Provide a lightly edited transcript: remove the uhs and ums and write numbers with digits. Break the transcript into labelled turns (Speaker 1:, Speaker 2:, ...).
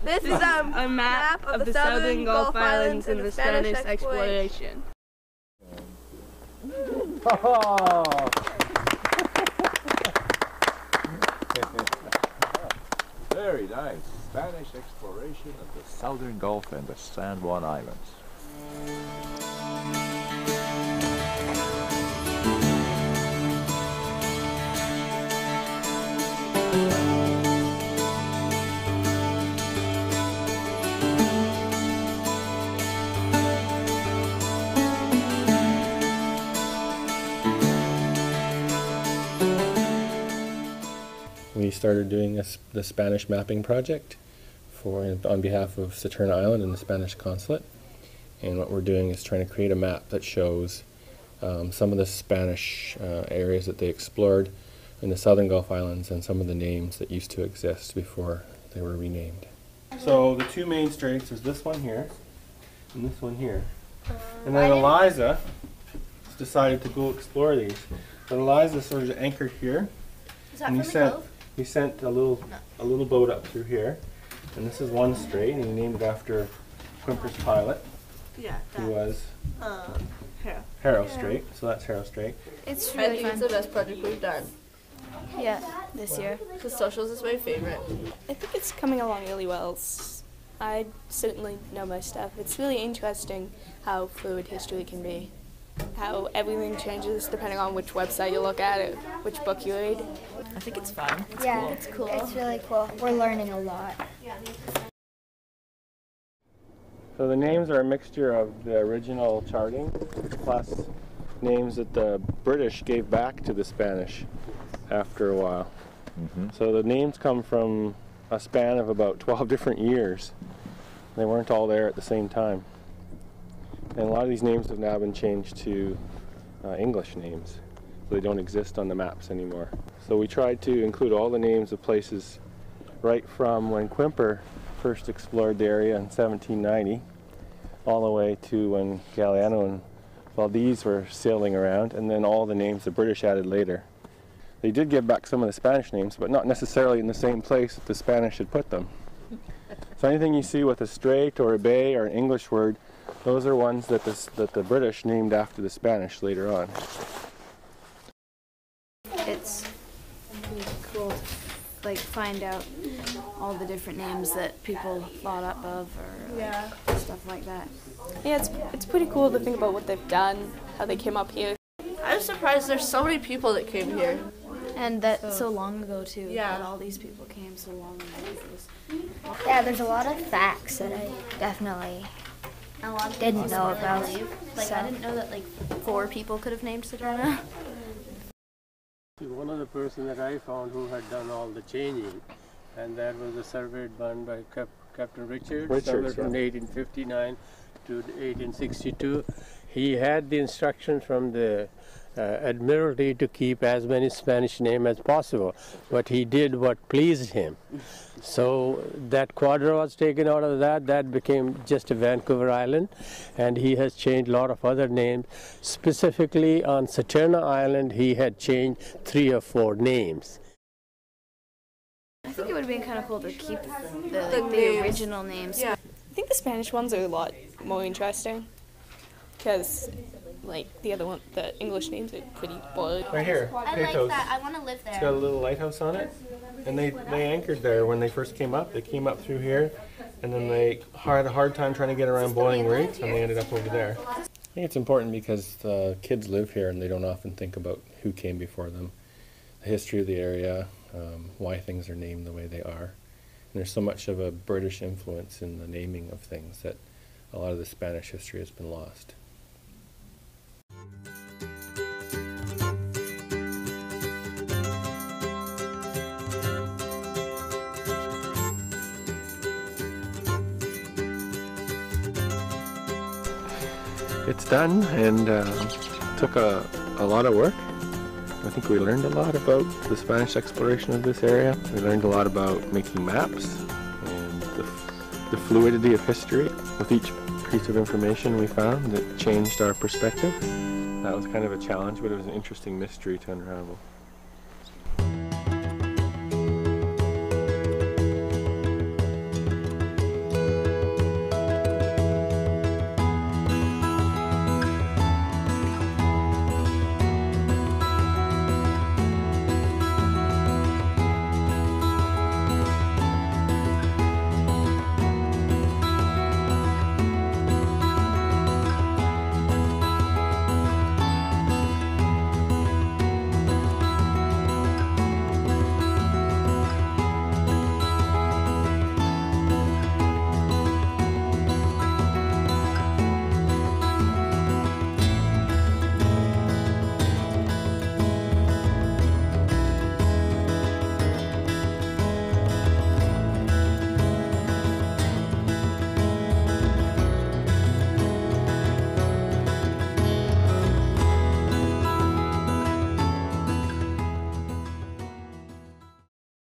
Speaker 1: This is a map of the southern Gulf Islands in the Spanish exploration.
Speaker 2: Very nice. Spanish exploration of the southern Gulf and the San Juan Islands.
Speaker 3: We started doing the Spanish mapping project on behalf of Saturna Island and the Spanish consulate. And what we're doing is trying to create a map that shows some of the Spanish areas that they explored in the southern Gulf Islands and some of the names that used to exist before they were renamed. So the two main straits is this one here and this one here. And then Eliza decided to go explore these. But Eliza sort of anchored here.
Speaker 4: Is that
Speaker 3: and he sent a little boat up through here, and this is one strait, and he named it after Quimper's pilot, who was Harrow Strait. So that's Harrow Strait.
Speaker 4: It's really fun.
Speaker 1: It's the best project we've done.
Speaker 4: Yeah, this year.
Speaker 1: Because socials is my favorite.
Speaker 5: I think it's coming along really well. I certainly know my stuff. It's really interesting how fluid history can be. How everything changes depending on which website you look at, or which book you read.
Speaker 6: I think it's fun.
Speaker 4: It's cool. It's really cool. We're learning a lot.
Speaker 3: So the names are a mixture of the original charting plus names that the British gave back to the Spanish after a while. So the names come from a span of about 12 different years. They weren't all there at the same time. And a lot of these names have now been changed to English names, so they don't exist on the maps anymore. So we tried to include all the names of places right from when Quimper first explored the area in 1790, all the way to when Galiano and Valdez were sailing around, and then all the names the British added later. They did give back some of the Spanish names, but not necessarily in the same place that the Spanish had put them. So anything you see with a strait or a bay or an English word, those are ones that the British named after the Spanish later on.
Speaker 7: It's really cool to find out all the different names that people thought up of or stuff like that.
Speaker 5: Yeah, it's pretty cool to think about what they've done, how they came up here.
Speaker 1: I'm surprised there's so many people that came here.
Speaker 7: And that so long ago too. That all these people came so long ago.
Speaker 4: Yeah, there's a lot of facts that I definitely didn't know about.
Speaker 7: I didn't know that 4 people could have named Saturna.
Speaker 8: One of the person that I found who had done all the changing, and that was a survey done by Captain Richards somewhere from 1859 to 1862. He had the instructions from the Admiralty to keep as many Spanish names as possible, but he did what pleased him. So that quadra was taken out of that became just a Vancouver Island, and he has changed a lot of other names. Specifically on Saturna Island, he had changed 3 or 4 names.
Speaker 7: I think it would have been kind of cool to keep the original names.
Speaker 5: I think the Spanish ones are a lot more interesting, because the other one, the English names are pretty boring.
Speaker 3: Right here,
Speaker 4: I like that. I want to live there.
Speaker 3: It's got a little lighthouse on it, and they anchored there when they first came up. They came up through here, and then they had a hard time trying to get around Boiling Reef, and they ended up over there. I think it's important because the kids live here, and they don't often think about who came before them, the history of the area, why things are named the way they are. And there's so much of a British influence in the naming of things that a lot of the Spanish history has been lost. It's done, and took a lot of work. I think we learned a lot about the Spanish exploration of this area. We learned a lot about making maps and the fluidity of history. With each piece of information we found, it changed our perspective. That was kind of a challenge, but it was an interesting mystery to unravel.